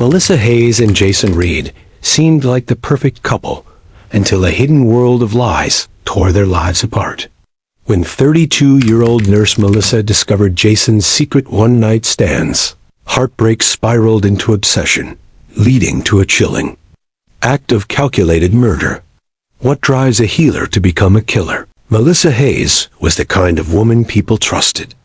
Melissa Hayes and Jason Reed seemed like the perfect couple until a hidden world of lies tore their lives apart. When 32-year-old nurse Melissa discovered Jason's secret one-night stands, heartbreak spiraled into obsession, leading to a chilling act of calculated murder. What drives a healer to become a killer? Melissa Hayes was the kind of woman people trusted.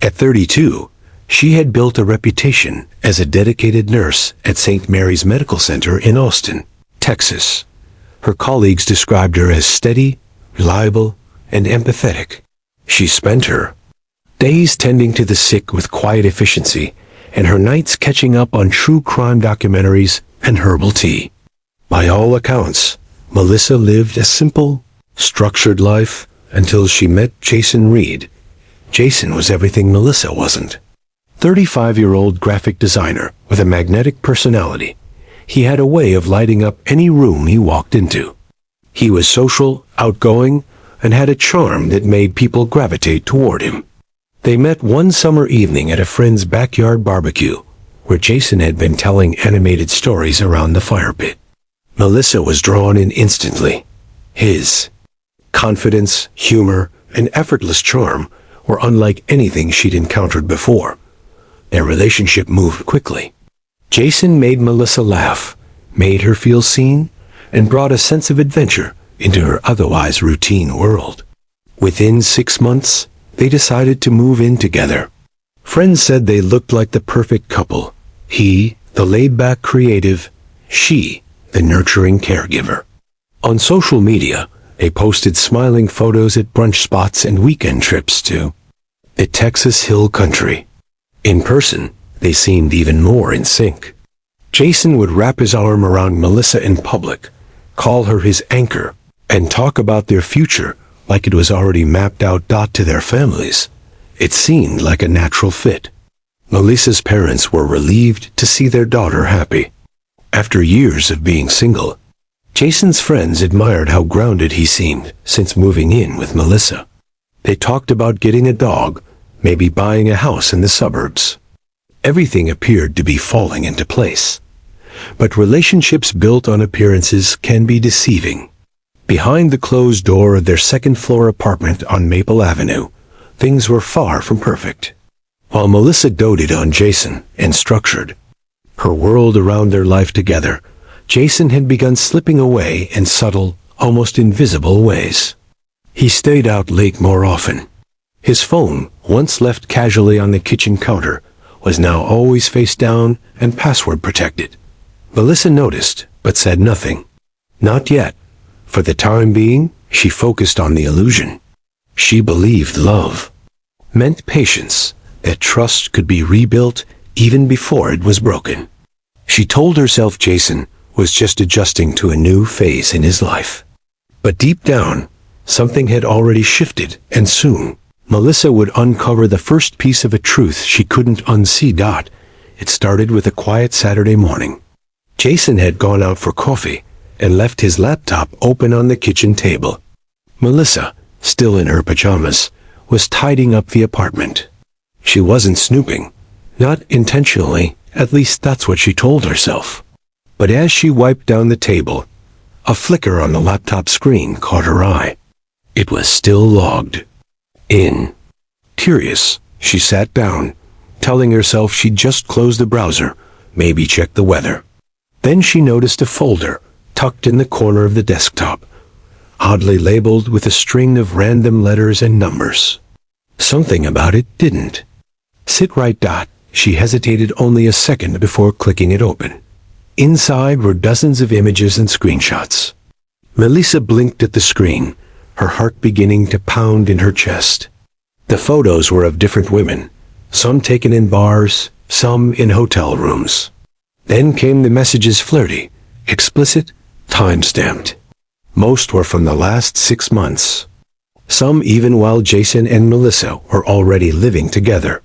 At 32, she had built a reputation as a dedicated nurse at St. Mary's Medical Center in Austin, Texas. Her colleagues described her as steady, reliable, and empathetic. She spent her days tending to the sick with quiet efficiency, and her nights catching up on true crime documentaries and herbal tea. By all accounts, Melissa lived a simple, structured life until she met Jason Reed. Jason was everything Melissa wasn't. 35-year-old graphic designer with a magnetic personality, he had a way of lighting up any room he walked into. He was social, outgoing, and had a charm that made people gravitate toward him. They met one summer evening at a friend's backyard barbecue, where Jason had been telling animated stories around the fire pit. Melissa was drawn in instantly. His confidence, humor, and effortless charm were unlike anything she'd encountered before. Their relationship moved quickly. Jason made Melissa laugh, made her feel seen, and brought a sense of adventure into her otherwise routine world. Within 6 months, they decided to move in together. Friends said they looked like the perfect couple. He, the laid-back creative, she, the nurturing caregiver. On social media, they posted smiling photos at brunch spots and weekend trips to the Texas Hill Country. In person, they seemed even more in sync. Jason would wrap his arm around Melissa in public, call her his anchor, and talk about their future like it was already mapped out. To their families, it seemed like a natural fit. Melissa's parents were relieved to see their daughter happy. After years of being single, Jason's friends admired how grounded he seemed since moving in with Melissa. They talked about getting a dog, maybe buying a house in the suburbs. Everything appeared to be falling into place. But relationships built on appearances can be deceiving. Behind the closed door of their second-floor apartment on Maple Avenue, things were far from perfect. While Melissa doted on Jason and structured her world around their life together, Jason had begun slipping away in subtle, almost invisible ways. He stayed out late more often. His phone, once left casually on the kitchen counter, was now always face down and password protected. Melissa noticed, but said nothing. Not yet. For the time being, she focused on the illusion. She believed love meant patience, that trust could be rebuilt even before it was broken. She told herself Jason was just adjusting to a new phase in his life. But deep down, something had already shifted, and soon, Melissa would uncover the first piece of a truth she couldn't unsee. It started with a quiet Saturday morning. Jason had gone out for coffee and left his laptop open on the kitchen table. Melissa, still in her pajamas, was tidying up the apartment. She wasn't snooping. Not intentionally, at least that's what she told herself. But as she wiped down the table, a flicker on the laptop screen caught her eye. It was still logged in. Curious, she sat down, telling herself she'd just close the browser, maybe check the weather. Then she noticed a folder tucked in the corner of the desktop, oddly labeled with a string of random letters and numbers. Something about it didn't sit right. She hesitated only a second before clicking it open. Inside were dozens of images and screenshots. Melissa blinked at the screen, her heart beginning to pound in her chest. The photos were of different women, some taken in bars, some in hotel rooms. Then came the messages, flirty, explicit, time-stamped. Most were from the last 6 months. Some even while Jason and Melissa were already living together.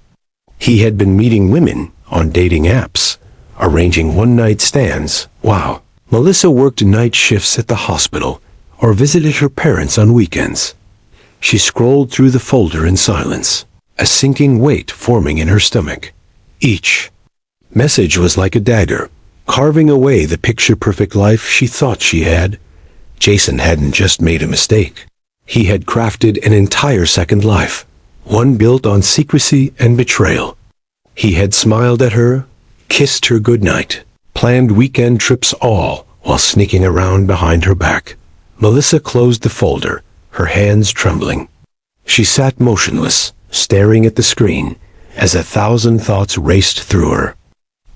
He had been meeting women on dating apps, arranging one-night stands. Wow. Melissa worked night shifts at the hospital or visited her parents on weekends. She scrolled through the folder in silence, a sinking weight forming in her stomach. Each message was like a dagger, carving away the picture-perfect life she thought she had. Jason hadn't just made a mistake. He had crafted an entire second life, one built on secrecy and betrayal. He had smiled at her, kissed her goodnight, planned weekend trips, all while sneaking around behind her back. Melissa closed the folder, her hands trembling. She sat motionless, staring at the screen, as 1,000 thoughts raced through her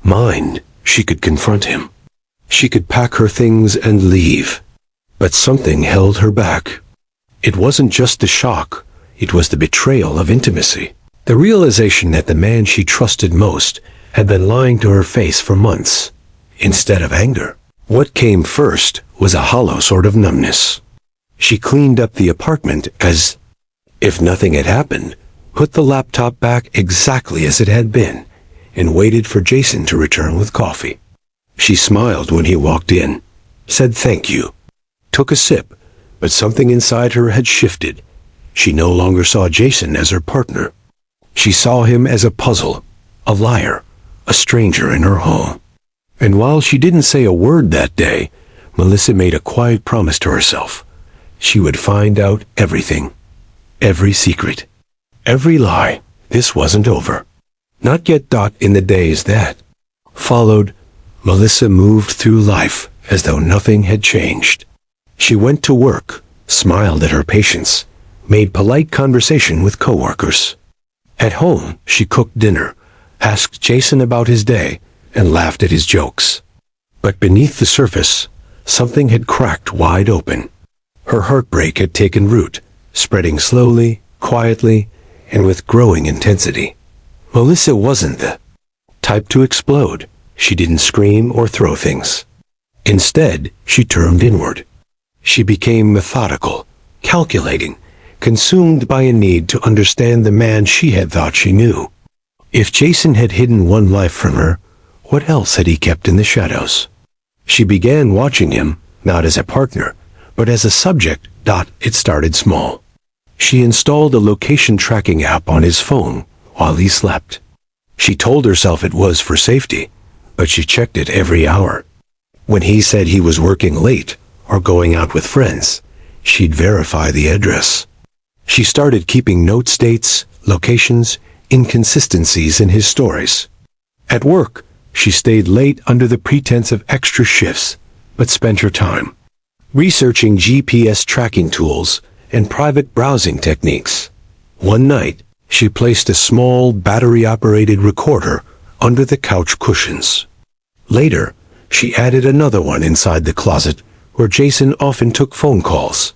mind. She could confront him. She could pack her things and leave. But something held her back. It wasn't just the shock, it was the betrayal of intimacy. The realization that the man she trusted most had been lying to her face for months, instead of anger. What came first was a hollow sort of numbness. She cleaned up the apartment as if nothing had happened, put the laptop back exactly as it had been, and waited for Jason to return with coffee. She smiled when he walked in, said thank you, took a sip, but something inside her had shifted. She no longer saw Jason as her partner. She saw him as a puzzle, a liar, a stranger in her home. And while she didn't say a word that day, Melissa made a quiet promise to herself. She would find out everything, every secret, every lie. This wasn't over. Not yet. In the days that followed, Melissa moved through life as though nothing had changed. She went to work, smiled at her patients, made polite conversation with coworkers. At home, she cooked dinner, asked Jason about his day, and laughed at his jokes. But beneath the surface, something had cracked wide open. Her heartbreak had taken root, spreading slowly, quietly, and with growing intensity. Melissa wasn't the type to explode. She didn't scream or throw things. Instead, she turned inward. She became methodical, calculating, consumed by a need to understand the man she had thought she knew. If Jason had hidden one life from her, what else had he kept in the shadows? She began watching him, not as a partner, but as a subject. It started small. She installed a location tracking app on his phone while he slept. She told herself it was for safety, but she checked it every hour. When he said he was working late or going out with friends, she'd verify the address. She started keeping notes, dates, locations, inconsistencies in his stories. At work, she stayed late under the pretense of extra shifts, but spent her time researching GPS tracking tools and private browsing techniques. One night, she placed a small battery-operated recorder under the couch cushions. Later, she added another one inside the closet where Jason often took phone calls.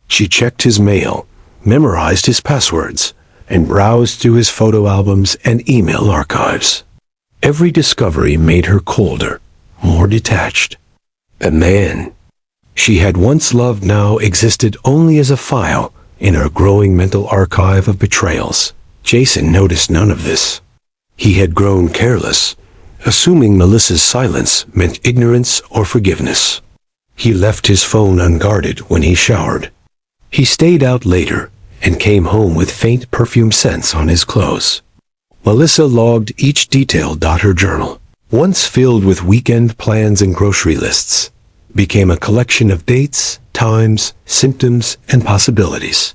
She checked his mail, memorized his passwords, and browsed through his photo albums and email archives. Every discovery made her colder, more detached. The man she had once loved now existed only as a file in her growing mental archive of betrayals. Jason noticed none of this. He had grown careless, assuming Melissa's silence meant ignorance or forgiveness. He left his phone unguarded when he showered. He stayed out later and came home with faint perfume scents on his clothes. Melissa logged each detail. Her journal, once filled with weekend plans and grocery lists, became a collection of dates, times, symptoms, and possibilities.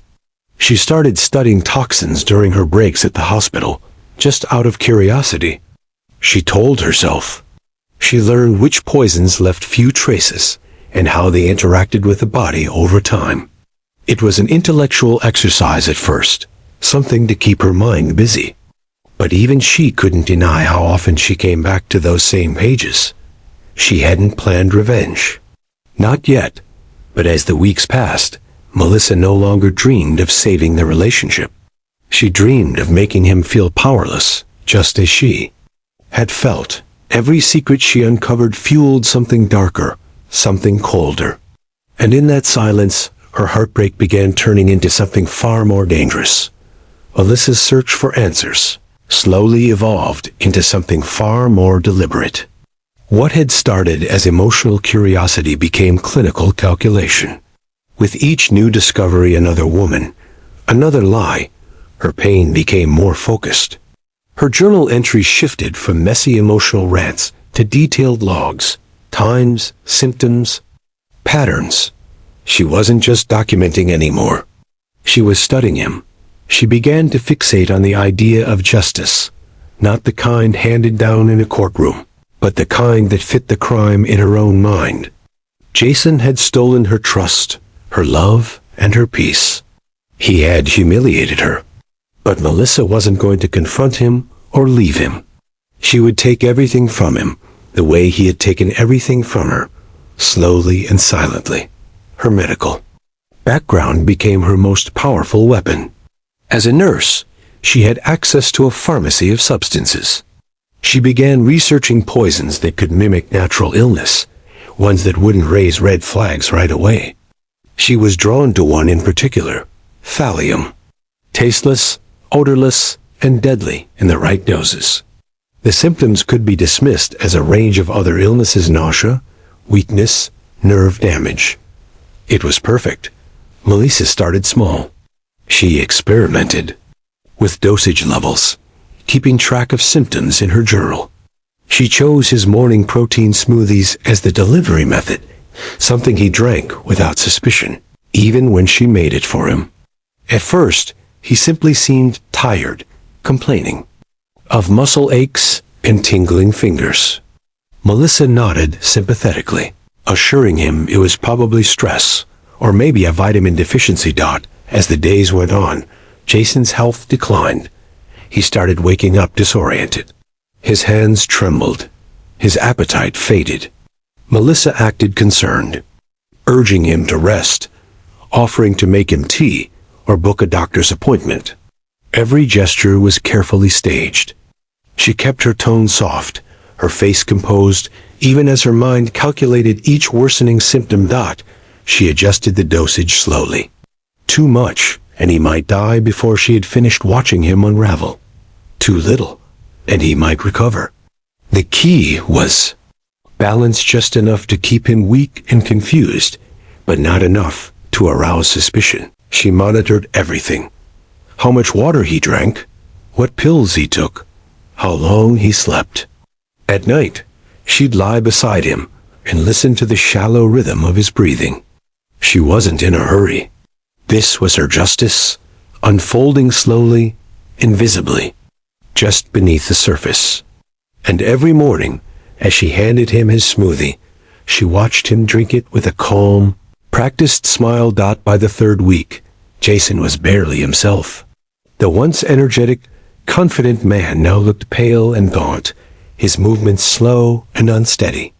She started studying toxins during her breaks at the hospital, just out of curiosity. She told herself. She learned which poisons left few traces and how they interacted with the body over time. It was an intellectual exercise at first, something to keep her mind busy. But even she couldn't deny how often she came back to those same pages. She hadn't planned revenge. Not yet, but as the weeks passed, Melissa no longer dreamed of saving the relationship. She dreamed of making him feel powerless, just as she had felt. Every secret she uncovered fueled something darker, something colder. And in that silence, her heartbreak began turning into something far more dangerous. Melissa's search for answers slowly evolved into something far more deliberate. What had started as emotional curiosity became clinical calculation. With each new discovery, another woman, another lie, her pain became more focused. Her journal entries shifted from messy emotional rants to detailed logs, times, symptoms, patterns. She wasn't just documenting anymore. She was studying him. She began to fixate on the idea of justice, not the kind handed down in a courtroom, but the kind that fit the crime in her own mind. Jason had stolen her trust, her love, and her peace. He had humiliated her. But Melissa wasn't going to confront him or leave him. She would take everything from him, the way he had taken everything from her, slowly and silently. Her medical background became her most powerful weapon. As a nurse, she had access to a pharmacy of substances. She began researching poisons that could mimic natural illness, ones that wouldn't raise red flags right away. She was drawn to one in particular, thallium. Tasteless, odorless, and deadly in the right doses. The symptoms could be dismissed as a range of other illnesses: nausea, weakness, nerve damage. It was perfect. Melissa started small. She experimented with dosage levels, keeping track of symptoms in her journal. She chose his morning protein smoothies as the delivery method, something he drank without suspicion, even when she made it for him. At first, he simply seemed tired, complaining of muscle aches and tingling fingers. Melissa nodded sympathetically, assuring him it was probably stress, or maybe a vitamin deficiency. As the days went on, Jason's health declined. He started waking up disoriented. His hands trembled. His appetite faded. Melissa acted concerned, urging him to rest, offering to make him tea or book a doctor's appointment. Every gesture was carefully staged. She kept her tone soft, her face composed, even as her mind calculated each worsening symptom. She adjusted the dosage slowly. Too much, and he might die before she had finished watching him unravel. Too little, and he might recover. The key was balance, just enough to keep him weak and confused, but not enough to arouse suspicion. She monitored everything. How much water he drank, what pills he took, how long he slept. At night, she'd lie beside him and listen to the shallow rhythm of his breathing. She wasn't in a hurry. This was her justice, unfolding slowly, invisibly, just beneath the surface. And every morning, as she handed him his smoothie, she watched him drink it with a calm, practiced smile. By the third week, Jason was barely himself. The once energetic, confident man now looked pale and gaunt, his movements slow and unsteady.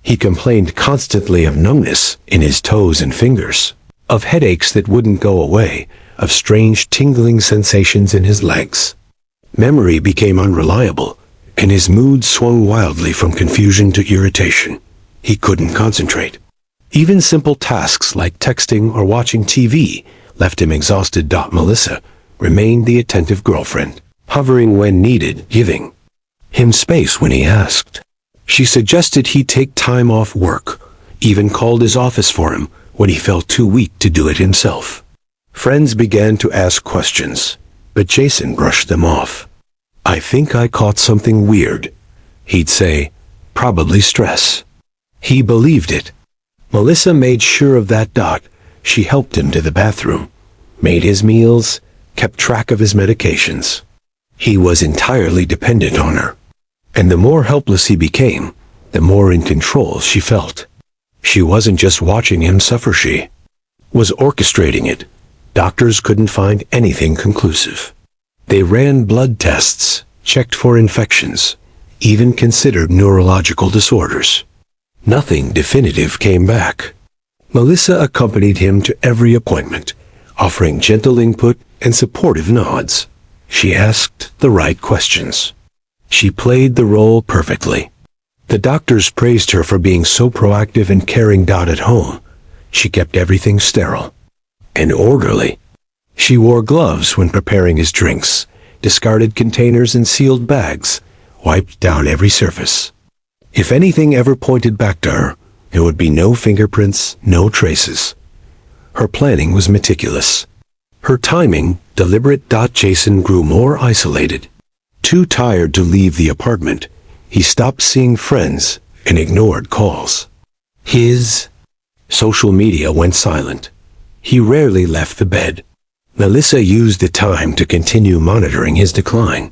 He complained constantly of numbness in his toes and fingers, of headaches that wouldn't go away, of strange tingling sensations in his legs. Memory became unreliable, and his mood swung wildly from confusion to irritation. He couldn't concentrate. Even simple tasks like texting or watching TV left him exhausted. Melissa remained the attentive girlfriend, hovering when needed, giving him space when he asked. She suggested he take time off work, even called his office for him when he felt too weak to do it himself. Friends began to ask questions, but Jason brushed them off. "I think I caught something weird," he'd say, "probably stress." He believed it. Melissa made sure of that. She helped him to the bathroom, made his meals, kept track of his medications. He was entirely dependent on her. And the more helpless he became, the more in control she felt. She wasn't just watching him suffer, she was orchestrating it. Doctors couldn't find anything conclusive. They ran blood tests, checked for infections, even considered neurological disorders. Nothing definitive came back. Melissa accompanied him to every appointment, offering gentle input and supportive nods. She asked the right questions. She played the role perfectly. The doctors praised her for being so proactive and caring. At home, she kept everything sterile and orderly. She wore gloves when preparing his drinks, discarded containers and sealed bags, wiped down every surface. If anything ever pointed back to her, there would be no fingerprints, no traces. Her planning was meticulous. Her timing, deliberate. Jason grew more isolated. Too tired to leave the apartment, He stopped seeing friends and ignored calls. His social media went silent. He rarely left the bed. Melissa used the time to continue monitoring his decline.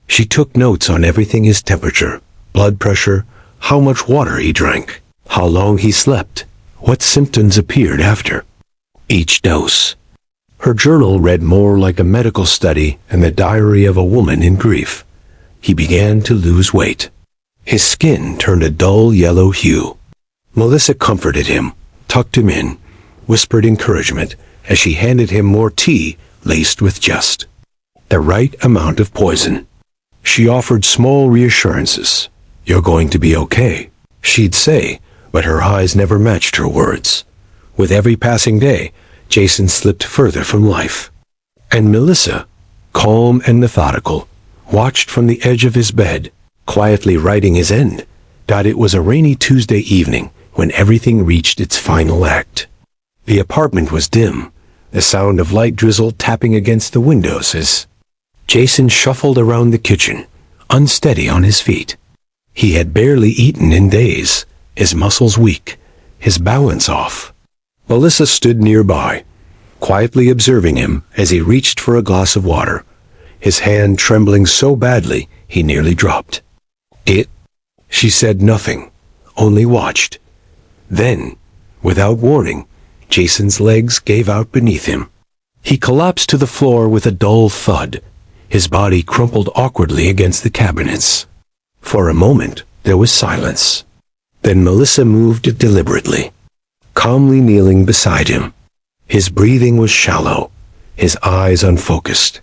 She took notes on everything: his temperature, blood pressure, how much water he drank, how long he slept, what symptoms appeared after each dose. Her journal read more like a medical study and the diary of a woman in grief. He began to lose weight. His skin turned a dull yellow hue. Melissa comforted him, tucked him in, whispered encouragement as she handed him more tea laced with just the right amount of poison. She offered small reassurances. "You're going to be okay," she'd say, but her eyes never matched her words. With every passing day, Jason slipped further from life. And Melissa, calm and methodical, watched from the edge of his bed, quietly writing his end. It was a rainy Tuesday evening when everything reached its final act. The apartment was dim, the sound of light drizzle tapping against the windows as Jason shuffled around the kitchen, unsteady on his feet. He had barely eaten in days, his muscles weak, his balance off. Melissa stood nearby, quietly observing him as he reached for a glass of water, his hand trembling so badly he nearly dropped it. She said nothing, only watched. Then, without warning, Jason's legs gave out beneath him. He collapsed to the floor with a dull thud, his body crumpled awkwardly against the cabinets. For a moment, there was silence. Then Melissa moved deliberately, calmly kneeling beside him. His breathing was shallow, his eyes unfocused.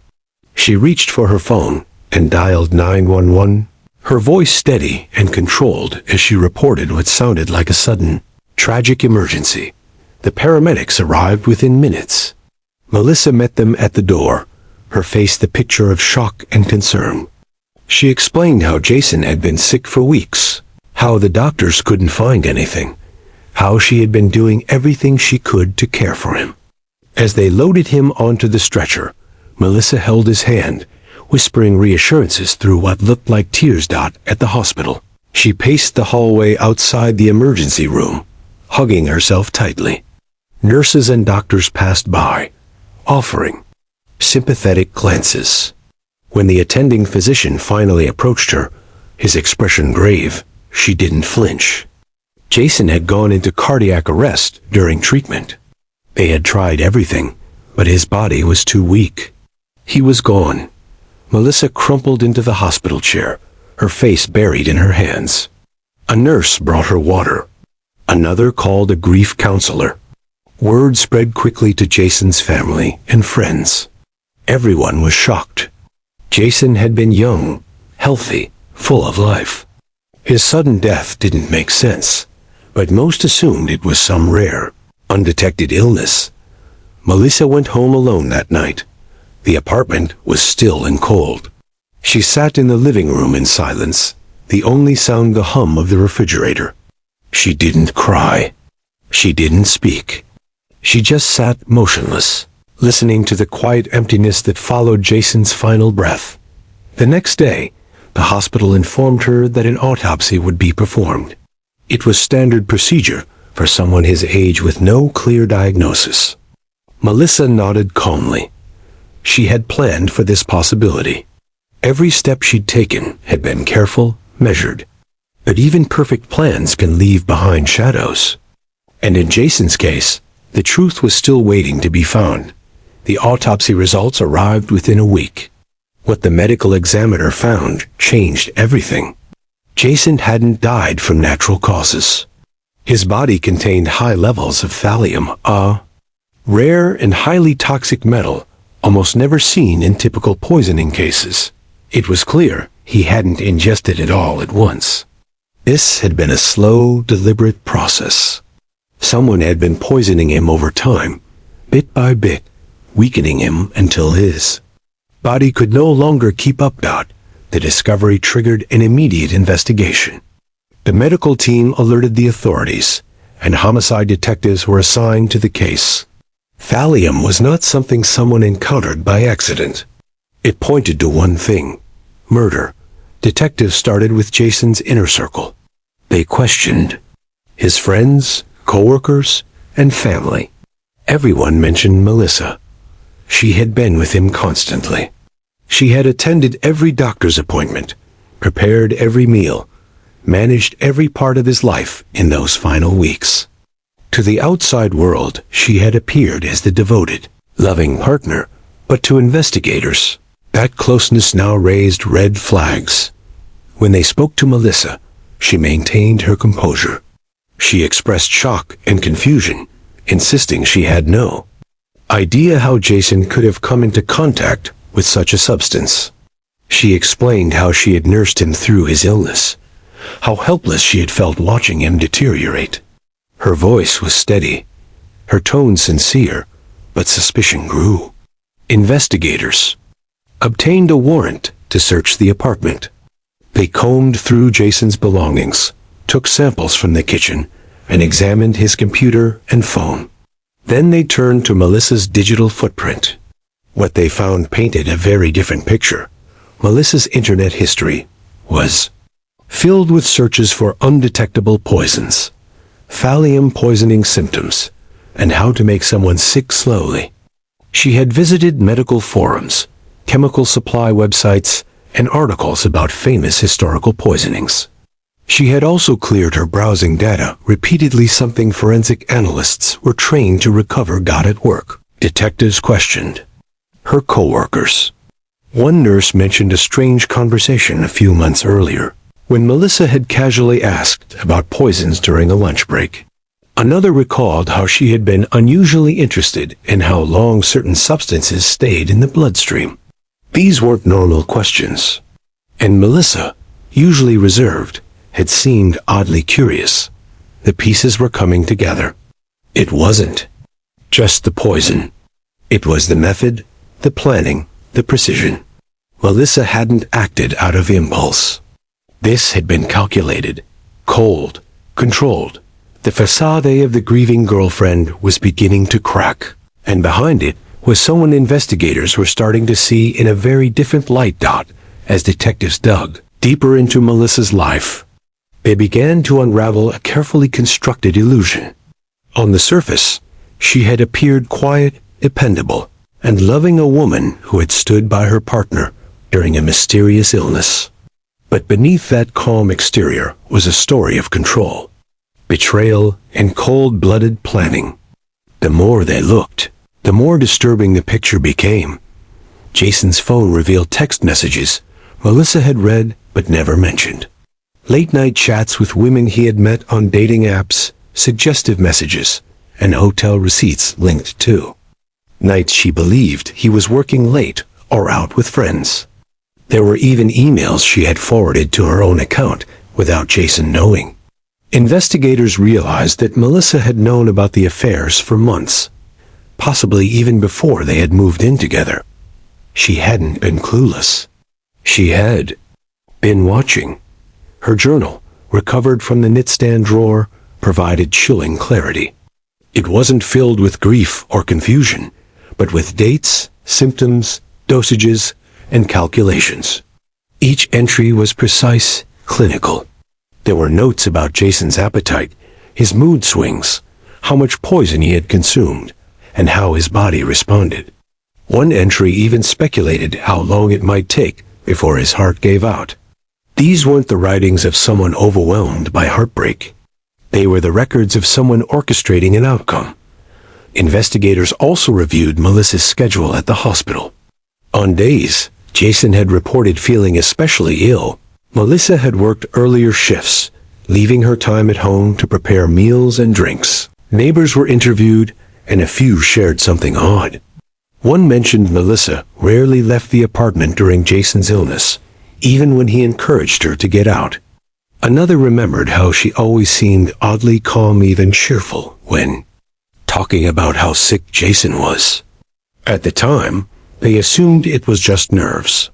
She reached for her phone and dialed 911, her voice steady and controlled as she reported what sounded like a sudden, tragic emergency. The paramedics arrived within minutes. Melissa met them at the door, her face the picture of shock and concern. She explained how Jason had been sick for weeks, how the doctors couldn't find anything, how she had been doing everything she could to care for him. As they loaded him onto the stretcher, Melissa held his hand, whispering reassurances through what looked like tears. At the hospital, she paced the hallway outside the emergency room, hugging herself tightly. Nurses and doctors passed by, offering sympathetic glances. When the attending physician finally approached her, his expression grave, she didn't flinch. Jason had gone into cardiac arrest during treatment. They had tried everything, but his body was too weak. He was gone. Melissa crumpled into the hospital chair, her face buried in her hands. A nurse brought her water. Another called a grief counselor. Word spread quickly to Jason's family and friends. Everyone was shocked. Jason had been young, healthy, full of life. His sudden death didn't make sense, but most assumed it was some rare, undetected illness. Melissa went home alone that night. The apartment was still and cold. She sat in the living room in silence, the only sound the hum of the refrigerator. She didn't cry. She didn't speak. She just sat motionless, listening to the quiet emptiness that followed Jason's final breath. The next day, the hospital informed her that an autopsy would be performed. It was standard procedure for someone his age with no clear diagnosis. Melissa nodded calmly. She had planned for this possibility. Every step she'd taken had been careful, measured. But even perfect plans can leave behind shadows. And in Jason's case, the truth was still waiting to be found. The autopsy results arrived within a week. What the medical examiner found changed everything. Jason hadn't died from natural causes. His body contained high levels of thallium, a rare and highly toxic metal, almost never seen in typical poisoning cases. It was clear he hadn't ingested it all at once. This had been a slow, deliberate process. Someone had been poisoning him over time, bit by bit, weakening him until his body could no longer keep up. The discovery triggered an immediate investigation. The medical team alerted the authorities, and homicide detectives were assigned to the case. Thallium was not something someone encountered by accident. It pointed to one thing: murder, Detectives started with Jason's inner circle. They questioned his friends, coworkers, and family. Everyone mentioned Melissa. She had been with him constantly. She had attended every doctor's appointment, prepared every meal, managed every part of his life in those final weeks. To the outside world, she had appeared as the devoted, loving partner, but to investigators, that closeness now raised red flags. When they spoke to Melissa, she maintained her composure. She expressed shock and confusion, insisting she had no idea how Jason could have come into contact with such a substance. She explained how she had nursed him through his illness, how helpless she had felt watching him deteriorate. Her voice was steady, her tone sincere, but suspicion grew. Investigators obtained a warrant to search the apartment. They combed through Jason's belongings, took samples from the kitchen, and examined his computer and phone. Then they turned to Melissa's digital footprint. What they found painted a very different picture. Melissa's internet history was filled with searches for undetectable poisons, thallium poisoning symptoms, and how to make someone sick slowly. She had visited medical forums, chemical supply websites, and articles about famous historical poisonings. She had also cleared her browsing data repeatedly, something forensic analysts were trained to recover got at work. Detectives questioned her coworkers. One nurse mentioned a strange conversation a few months earlier, when Melissa had casually asked about poisons during a lunch break. Another recalled how she had been unusually interested in how long certain substances stayed in the bloodstream. These weren't normal questions, and Melissa, usually reserved, had seemed oddly curious. The pieces were coming together. It wasn't just the poison. It was the method, the planning, the precision. Melissa hadn't acted out of impulse. This had been calculated, cold, controlled. The facade of the grieving girlfriend was beginning to crack, and behind it was someone investigators were starting to see in a very different light. As detectives dug deeper into Melissa's life, they began to unravel a carefully constructed illusion. On the surface, she had appeared quiet, dependable, and loving, a woman who had stood by her partner during a mysterious illness. But beneath that calm exterior was a story of control, betrayal, and cold-blooded planning. The more they looked, the more disturbing the picture became. Jason's phone revealed text messages Melissa had read but never mentioned. Late-night chats with women he had met on dating apps, suggestive messages, and hotel receipts linked to nights she believed he was working late or out with friends. There were even emails she had forwarded to her own account without Jason knowing. Investigators realized that Melissa had known about the affairs for months, possibly even before they had moved in together. She hadn't been clueless. She had been watching. Her journal, recovered from the nightstand drawer, provided chilling clarity. It wasn't filled with grief or confusion, but with dates, symptoms, dosages, and calculations. Each entry was precise, clinical. There were notes about Jason's appetite, his mood swings, how much poison he had consumed, and how his body responded. One entry even speculated how long it might take before his heart gave out. These weren't the writings of someone overwhelmed by heartbreak. They were the records of someone orchestrating an outcome. Investigators also reviewed Melissa's schedule at the hospital. On days Jason had reported feeling especially ill, Melissa had worked earlier shifts, leaving her time at home to prepare meals and drinks. Neighbors were interviewed, and a few shared something odd. One mentioned Melissa rarely left the apartment during Jason's illness, even when he encouraged her to get out. Another remembered how she always seemed oddly calm, even cheerful, when talking about how sick Jason was. At the time, they assumed it was just nerves.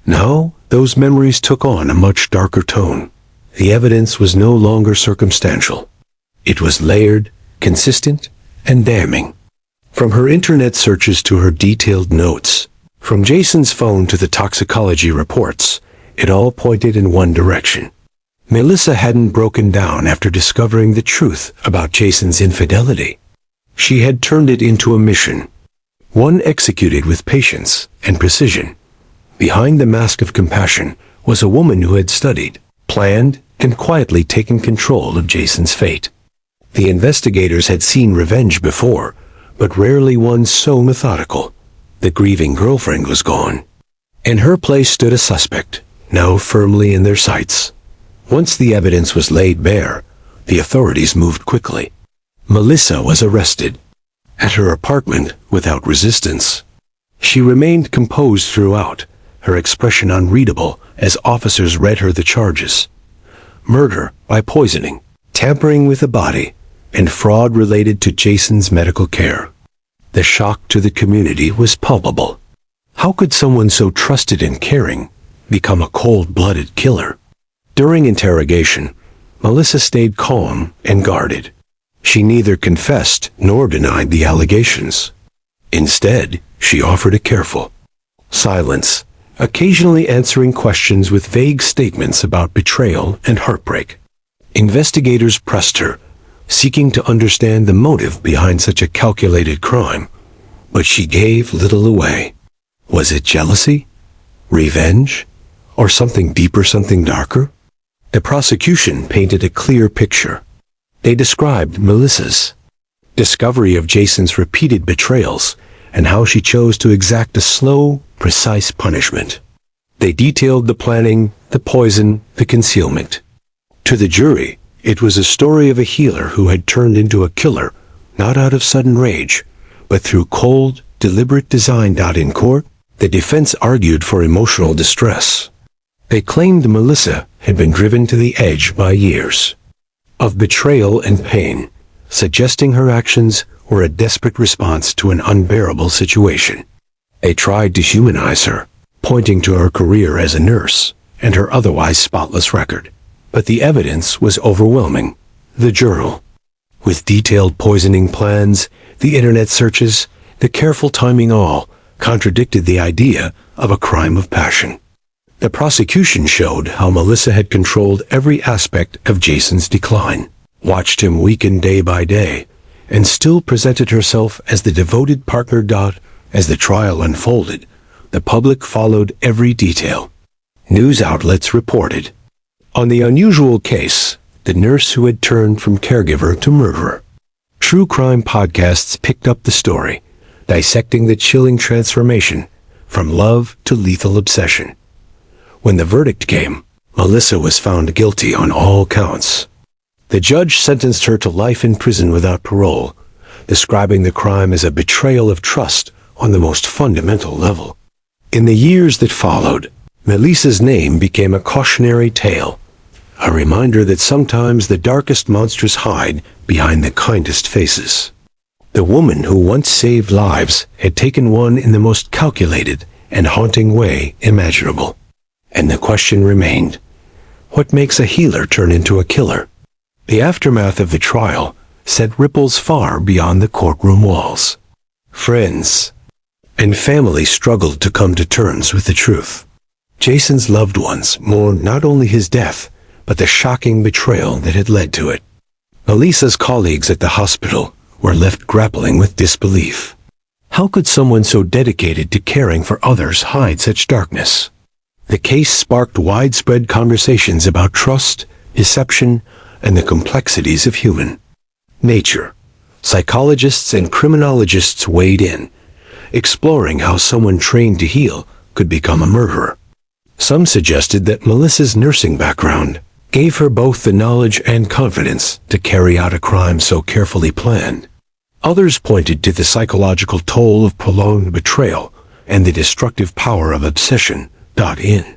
Now, those memories took on a much darker tone. The evidence was no longer circumstantial. It was layered, consistent, and damning. From her internet searches to her detailed notes, from Jason's phone to the toxicology reports, It all pointed in one direction. Melissa hadn't broken down after discovering the truth about Jason's infidelity. She had turned it into a mission, one executed with patience and precision. Behind the mask of compassion was a woman who had studied, planned, and quietly taken control of Jason's fate. The investigators had seen revenge before, but rarely one so methodical. The grieving girlfriend was gone. In her place stood a suspect, now firmly in their sights. Once the evidence was laid bare, the authorities moved quickly. Melissa was arrested at her apartment without resistance. She remained composed throughout, her expression unreadable as officers read her the charges. Murder by poisoning, tampering with a body, and fraud related to Jason's medical care. The shock to the community was palpable. How could someone so trusted and caring become a cold-blooded killer? During interrogation, Melissa stayed calm and guarded. She neither confessed nor denied the allegations. Instead, she offered a careful silence, occasionally answering questions with vague statements about betrayal and heartbreak. Investigators pressed her, seeking to understand the motive behind such a calculated crime, but she gave little away. Was it jealousy, revenge, or something deeper, something darker? The prosecution painted a clear picture. They described Melissa's discovery of Jason's repeated betrayals and how she chose to exact a slow, precise punishment. They detailed the planning, the poison, the concealment. To the jury, it was a story of a healer who had turned into a killer, not out of sudden rage, but through cold, deliberate design. In court, the defense argued for emotional distress. They claimed Melissa had been driven to the edge by years of betrayal and pain, suggesting her actions were a desperate response to an unbearable situation. They tried to humanize her, pointing to her career as a nurse and her otherwise spotless record. But the evidence was overwhelming. The journal, with detailed poisoning plans, the internet searches, the careful timing, all contradicted the idea of a crime of passion. The prosecution showed how Melissa had controlled every aspect of Jason's decline, watched him weaken day by day, and still presented herself as the devoted partner. As the trial unfolded, the public followed every detail. News outlets reported on the unusual case, the nurse who had turned from caregiver to murderer. True crime podcasts picked up the story, dissecting the chilling transformation from love to lethal obsession. When the verdict came, Melissa was found guilty on all counts. The judge sentenced her to life in prison without parole, describing the crime as a betrayal of trust on the most fundamental level. In the years that followed, Melissa's name became a cautionary tale, a reminder that sometimes the darkest monsters hide behind the kindest faces. The woman who once saved lives had taken one in the most calculated and haunting way imaginable. And the question remained, what makes a healer turn into a killer? The aftermath of the trial sent ripples far beyond the courtroom walls. Friends and family struggled to come to terms with the truth. Jason's loved ones mourned not only his death, but the shocking betrayal that had led to it. Melissa's colleagues at the hospital were left grappling with disbelief. How could someone so dedicated to caring for others hide such darkness? The case sparked widespread conversations about trust, deception, and the complexities of human nature. Psychologists and criminologists weighed in, exploring how someone trained to heal could become a murderer. Some suggested that Melissa's nursing background gave her both the knowledge and confidence to carry out a crime so carefully planned. Others pointed to the psychological toll of prolonged betrayal and the destructive power of obsession. In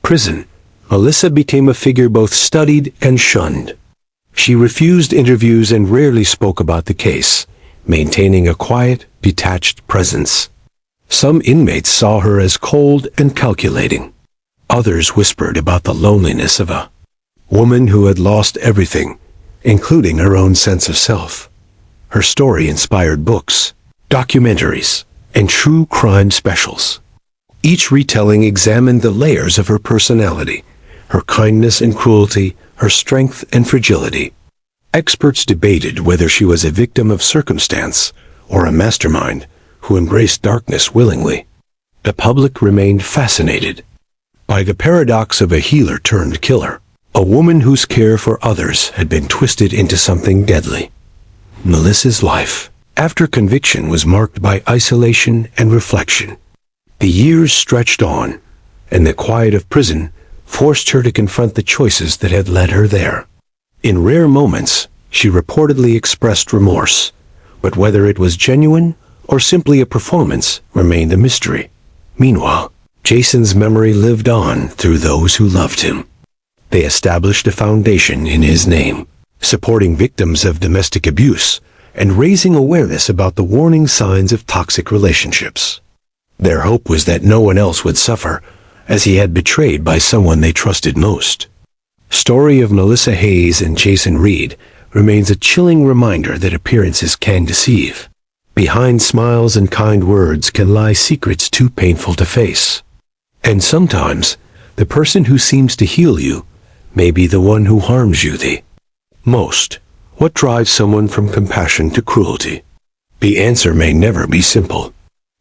prison, Melissa became a figure both studied and shunned. She refused interviews and rarely spoke about the case, maintaining a quiet, detached presence. Some inmates saw her as cold and calculating. Others whispered about the loneliness of a woman who had lost everything, including her own sense of self. Her story inspired books, documentaries, and true crime specials. Each retelling examined the layers of her personality, her kindness and cruelty, her strength and fragility. Experts debated whether she was a victim of circumstance or a mastermind who embraced darkness willingly. The public remained fascinated by the paradox of a healer turned killer, a woman whose care for others had been twisted into something deadly. Melissa's life, after conviction, was marked by isolation and reflection. The years stretched on, and the quiet of prison forced her to confront the choices that had led her there. In rare moments, she reportedly expressed remorse, but whether it was genuine or simply a performance remained a mystery. Meanwhile, Jason's memory lived on through those who loved him. They established a foundation in his name, supporting victims of domestic abuse and raising awareness about the warning signs of toxic relationships. Their hope was that no one else would suffer, as he had betrayed by someone they trusted most. Story of Melissa Hayes and Jason Reed remains a chilling reminder that appearances can deceive. Behind smiles and kind words can lie secrets too painful to face. And sometimes, the person who seems to heal you may be the one who harms you the most. What drives someone from compassion to cruelty? The answer may never be simple,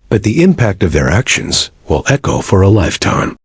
but the impact of their actions will echo for a lifetime.